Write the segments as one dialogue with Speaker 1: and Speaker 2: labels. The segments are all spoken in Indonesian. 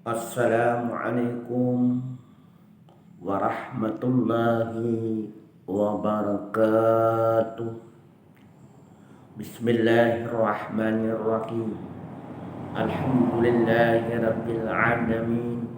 Speaker 1: Assalamualaikum warahmatullahi wabarakatuh. Bismillahirrahmanirrahim. Alhamdulillahi rabbil alamin.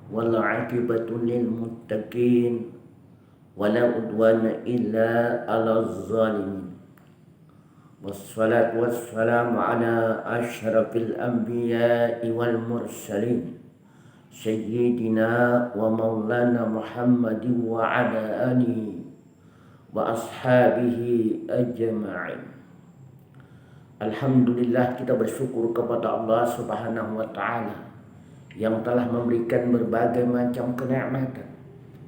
Speaker 1: Wal aqibatu lil muttaqin. Wala udwana illa 'alal zalimin. Wassalatu wassalamu ala asyrafil anbiya'i wal mursalin Sayyidina wa maulana Muhammadin wa ala alihi wa ashabihi ajma'in. Alhamdulillah, kita bersyukur kepada Allah Subhanahu wa ta'ala yang telah memberikan berbagai macam kenikmatan,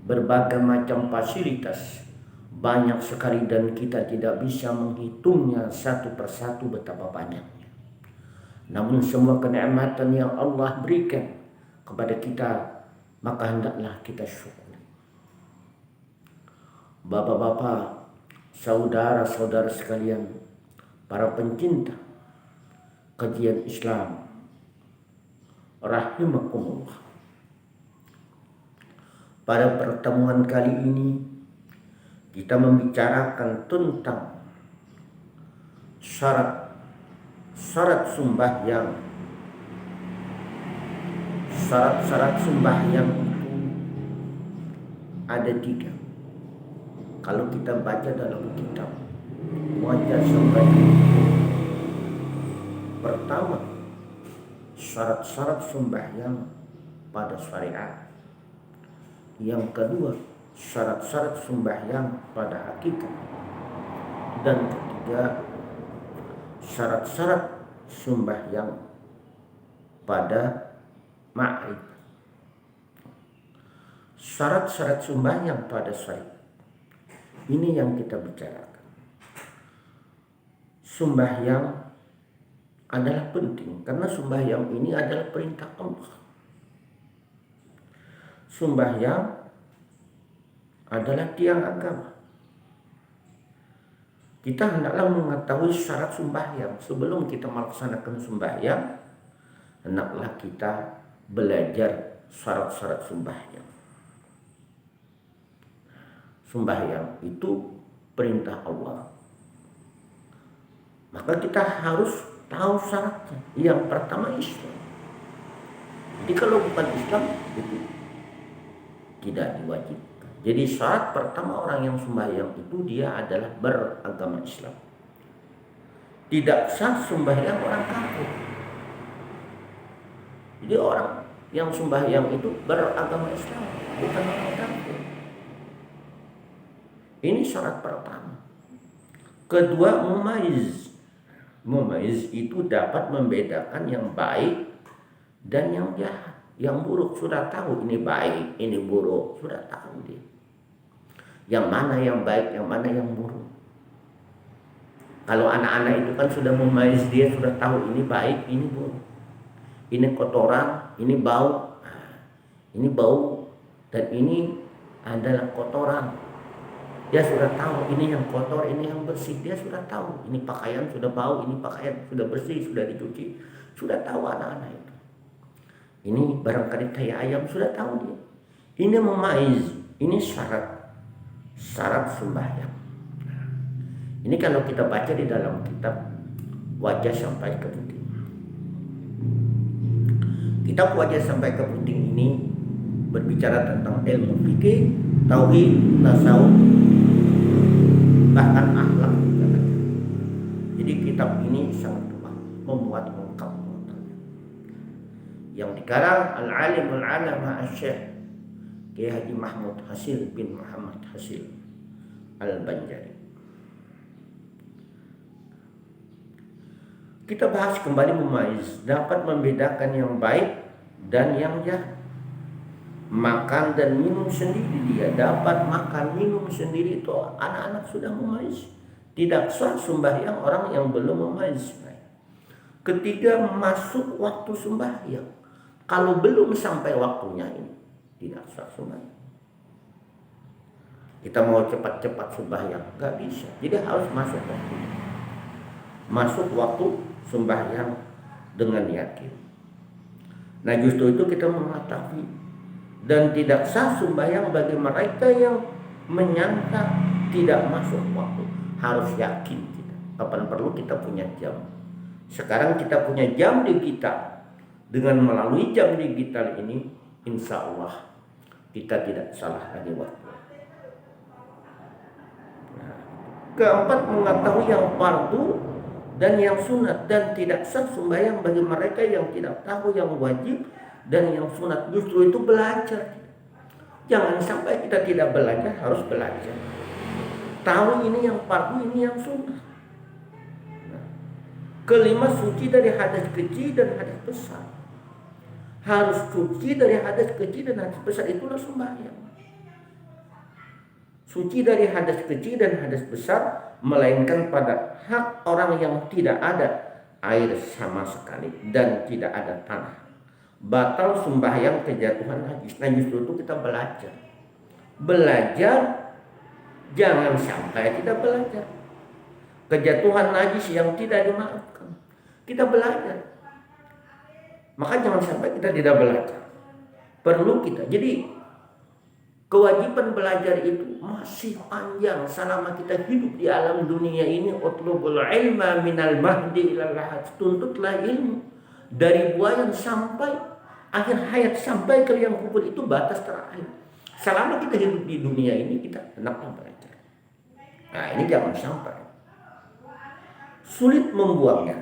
Speaker 1: berbagai macam fasilitas, banyak sekali dan kita tidak bisa menghitungnya satu persatu betapa banyaknya. Namun semua kenikmatan yang Allah berikan kepada kita, maka hendaklah kita syukur. Bapak-bapak, saudara-saudara sekalian, para pencinta kajian Islam, rahimakumullah. Pada pertemuan kali ini kita membicarakan tentang syarat sembahyang. Syarat sembahyang itu ada 3. Kalau kita baca dalam kitab wajah sembahyang, pertama, syarat-syarat sembahyang pada syariat. Yang kedua, syarat-syarat sembahyang pada hakikat. Dan ketiga, syarat-syarat sembahyang pada ma'rifat. Syarat-syarat sembahyang pada syariat, ini yang kita bicarakan. Sembahyang adalah penting karena sembahyang ini adalah perintah Allah. Sembahyang adalah tiang agama. Kita hendaklah mengetahui syarat sembahyang. Sebelum kita melaksanakan sembahyang, hendaklah kita belajar syarat-syarat sembahyang. Sembahyang itu perintah Allah, maka kita harus tahu syaratnya. Yang pertama, Islam. Jadi kalau bukan Islam, itu tidak diwajibkan. Jadi syarat pertama orang yang sembahyang itu dia adalah beragama Islam. Tidak sah sembahyang orang kafir. Jadi orang yang sembahyang itu beragama Islam, bukan orang kafir. Ini syarat pertama. Kedua, mumaiz. Mumaiz itu dapat membedakan yang baik dan yang jahat. Yang buruk sudah tahu ini baik, ini buruk, sudah tahu dia. Yang mana yang baik, yang mana yang buruk. Kalau anak-anak itu kan sudah memaiz, dia sudah tahu ini baik, ini buruk. Ini kotoran, ini bau. Ini bau dan ini adalah kotoran. Dia sudah tahu ini yang kotor, ini yang bersih. Dia sudah tahu ini pakaian sudah bau, ini pakaian sudah bersih, sudah dicuci. Sudah tahu anak-anak itu. Ini barangkali kayak ayam, sudah tahu dia. Ini memaiz, ini syarat sembahyang. Ini kalau kita baca di dalam kitab wajah sampai ke puting. Kitab wajah sampai ke puting ini berbicara tentang ilmu fikih, tauhid, tasawuf, bahkan akhlak. Jadi kitab ini sangat memuat lengkap. Yang dikarang Al-Alim Al-Alama Asy-Syaikh Kiai Haji Mahmud Hasil bin Muhammad Hasil Al-Banjari. Kita bahas kembali memaiz, dapat membedakan yang baik dan yang jahat. Makan dan minum sendiri, dia dapat makan minum sendiri. Itu anak-anak sudah memaiz. Tidak sah sembahyang orang yang belum memaiz. Ketiga, masuk waktu sembahyang. Kalau belum sampai waktunya ini, tidak sah sembahyang. Kita mau cepat-cepat sembahyang, nggak bisa. Jadi harus masuk waktu. Masuk waktu sembahyang dengan yakin. Nah justru itu kita mengetahui, dan tidak sah sembahyang bagi mereka yang menyangka tidak masuk waktu. Harus yakin kita. Kapan perlu kita punya jam. Sekarang kita punya jam digital. Dengan melalui jam digital ini, insya Allah kita tidak salah lagi waktu. Nah, keempat, mengetahui yang fardu dan yang sunat, dan tidak sah sembahyang bagi mereka yang tidak tahu yang wajib dan yang sunat. Justru itu belajar. Jangan sampai kita tidak belajar, harus belajar. Tahu ini yang fardu, ini yang sunat. Nah, kelima, suci dari hadas kecil dan hadas besar. Harus suci dari hadas kecil dan hadas besar, itulah sembahyang. Suci dari hadas kecil dan hadas besar, melainkan pada hak orang yang tidak ada air sama sekali dan tidak ada tanah. Batal sembahyang kejatuhan najis. Nah justru itu kita belajar. Belajar, jangan sampai tidak belajar. Kejatuhan najis yang tidak dimaafkan. Kita belajar. Maka jangan sampai kita tidak belajar. Perlu kita. Jadi kewajiban belajar itu masih panjang selama kita hidup di alam dunia ini. Utlubul ilma minal mahdi ilal lahad. Tuntutlah ilmu dari buayan sampai akhir hayat, sampai ke liang kubur, itu batas terakhir. Selama kita hidup di dunia ini, kita hendaklah belajar. Nah ini jangan sampai sulit membuangnya.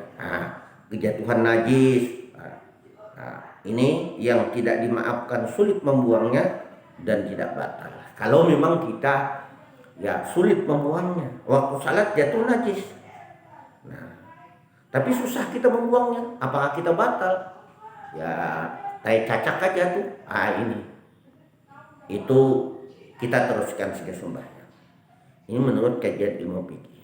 Speaker 1: Kejatuhan najis, ini yang tidak dimaafkan, sulit membuangnya dan tidak batal. Kalau memang kita ya sulit membuangnya, waktu salat jatuh najis, nah tapi susah kita membuangnya, apakah kita batal? Ya tai cacak aja tuh. Ini itu kita teruskan saja sembahyang. Ini menurut kajian ilmu fikih.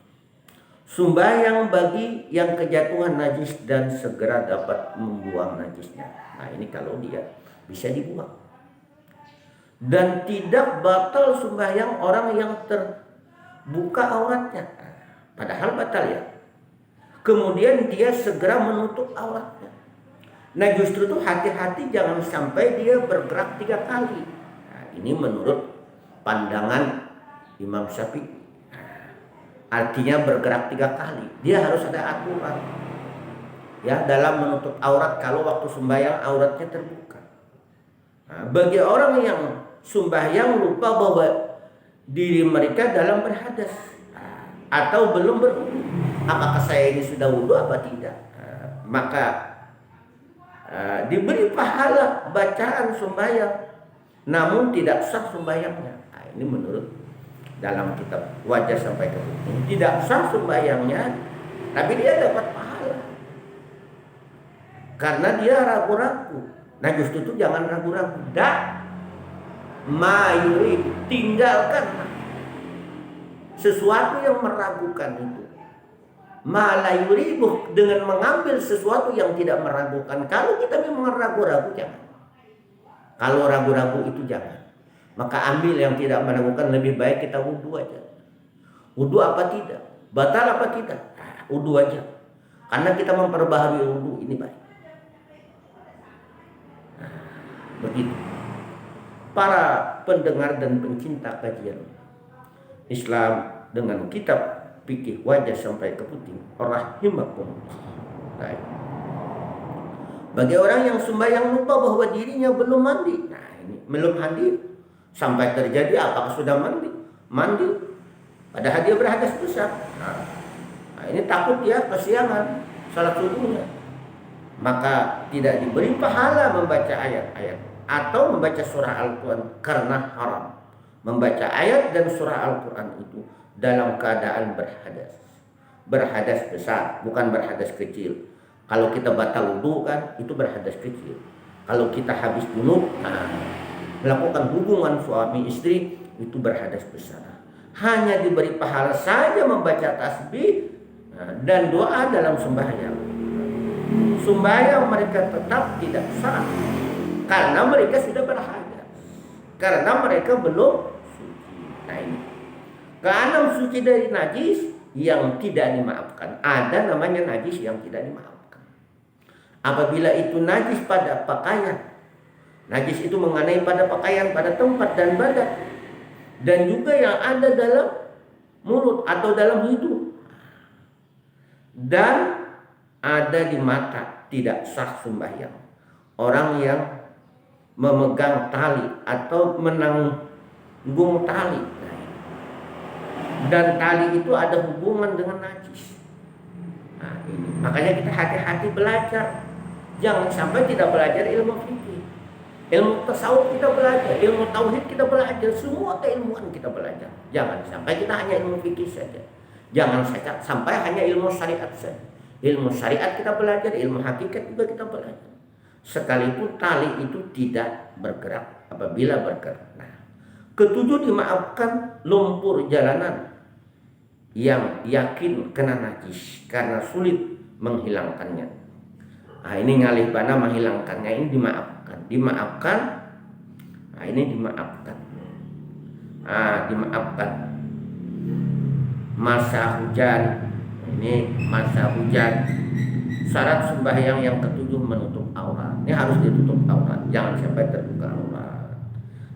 Speaker 1: Sembahyang bagi yang kejatuhan najis dan segera dapat membuang najisnya. Nah ini kalau dia bisa dibuang. Dan tidak batal sembahyang orang yang terbuka auratnya. Padahal batal ya. Kemudian dia segera menutup auratnya. Nah justru itu hati-hati jangan sampai dia bergerak 3 kali. Nah, ini menurut pandangan Imam Syafi'i. Artinya bergerak 3 kali. Dia harus ada aturan ya dalam menutup aurat kalau waktu sembahyang auratnya terbuka. Nah, bagi orang yang sembahyang lupa bahwa diri mereka dalam berhadas atau belum berwudu, apakah saya ini sudah wudu apa tidak, maka diberi pahala bacaan sembahyang namun tidak sah sembahyangnya. Nah, ini menurut dalam kitab Wajah sampai ke Putih, tidak sah sembahyangnya, tapi dia dapat pahala karena dia ragu-ragu. Nah justru itu jangan ragu-ragu. Mayuri, tinggalkan sesuatu yang meragukan itu. Malayuri, dengan mengambil sesuatu yang tidak meragukan. Kalau kita memang ragu-ragu, jangan. Kalau ragu-ragu itu jangan. Maka ambil yang tidak meragukan, lebih baik kita wudu aja. Wudu apa tidak? Batal apa tidak? Wudu aja. Karena kita memperbaharui wudu ini baik. Begitu. Para pendengar dan pencinta kajian Islam dengan kitab fikih Wajah sampai ke Putih, rahimakumullah. Baik. Bagi orang yang sembahyang lupa bahwa dirinya belum mandi. Nah, ini belum mandi. Sampai terjadi apakah sudah mandi? Mandi. Padahal dia berhadas besar. Nah, ini takut dia kesiangan salat subuhnya. Maka tidak diberi pahala membaca ayat-ayat atau membaca surah Al-Quran karena haram. Membaca ayat dan surah Al-Quran itu dalam keadaan berhadas. Berhadas besar, bukan berhadas kecil. Kalau kita batal wudu kan itu berhadas kecil. Kalau kita habis junub, melakukan hubungan suami istri, itu berhadas besar. Hanya diberi pahala saja membaca tasbih dan doa dalam sembahyang. Sembahyang mereka tetap tidak sah karena mereka sudah berhadas, karena mereka belum suci. Nah ini keenam, suci dari najis yang tidak dimaafkan. Ada namanya najis yang tidak dimaafkan. Apabila itu najis pada pakaian, najis itu mengenai pada pakaian, pada tempat dan badan, dan juga yang ada dalam mulut atau dalam hidung, dan ada di mata, tidak sah sembahyang. Orang yang memegang tali atau menanggung tali, dan tali itu ada hubungan dengan najis. Nah, ini makanya kita hati-hati belajar. Jangan sampai tidak belajar ilmu fikih, ilmu tasawuf kita belajar, ilmu tauhid kita belajar, semua keilmuan kita belajar. Jangan sampai kita hanya ilmu fikih saja. Jangan sampai hanya ilmu syariat saja. Ilmu syariat kita belajar, ilmu hakikat juga kita belajar. Sekalipun tali itu tidak bergerak, apabila bergerak. Nah, ketujuh, dimaafkan lumpur jalanan yang yakin kena najis karena sulit menghilangkannya. Nah, ini ngalih bana menghilangkannya, ini dimaafkan. Nah, ini dimaafkan. Dimaafkan. Masa hujan, ini masa hujan. Syarat sembahyang yang ketujuh menutup aurat. Ini harus ditutup aurat, jangan sampai terbuka aurat.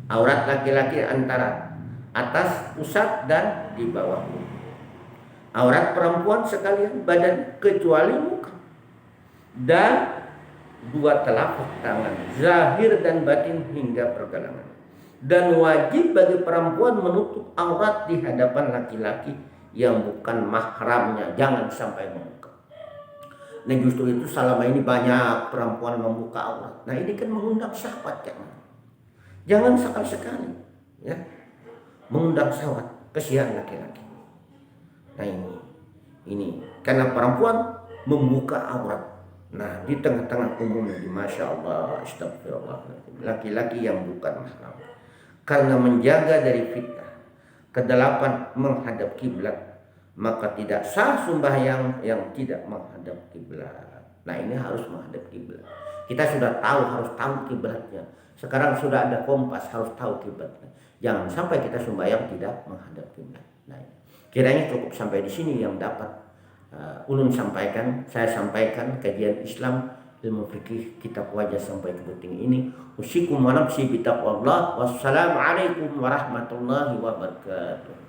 Speaker 1: Aurat laki-laki antara atas, pusat, dan di bawah. Aurat perempuan sekalian badan kecuali muka dan dua telapak tangan, zahir dan batin hingga pergelangan. Dan wajib bagi perempuan menutup aurat di hadapan laki-laki yang bukan mahramnya, jangan sampai membuka. Nah, justru itu selama ini banyak perempuan membuka aurat. Nah, ini kan mengundang syahwat, jangan sekali-sekali ya mengundang syahwat, kesian laki-laki. Nah, ini karena perempuan membuka aurat. Nah, di tengah-tengah umumnya, Masya Allah, astagfirullah, laki-laki yang bukan mahram, karena menjaga dari fitnah. Kedelapan, menghadap kiblat, maka tidak sah sembahyang yang tidak menghadap kiblat. Nah, ini harus menghadap kiblat. Kita sudah tahu, harus tahu kiblatnya. Sekarang sudah ada kompas, harus tahu kiblatnya. Jangan sampai kita sembahyang tidak menghadap kiblat. Nah, kiranya cukup sampai di sini yang dapat ulun sampaikan. Saya sampaikan kajian Islam, ilmu fikih, kitab wajah sampai ke penting ini. Usikum wa nafsi bitaqwallah. Wassalamualaikum warahmatullahi wabarakatuh.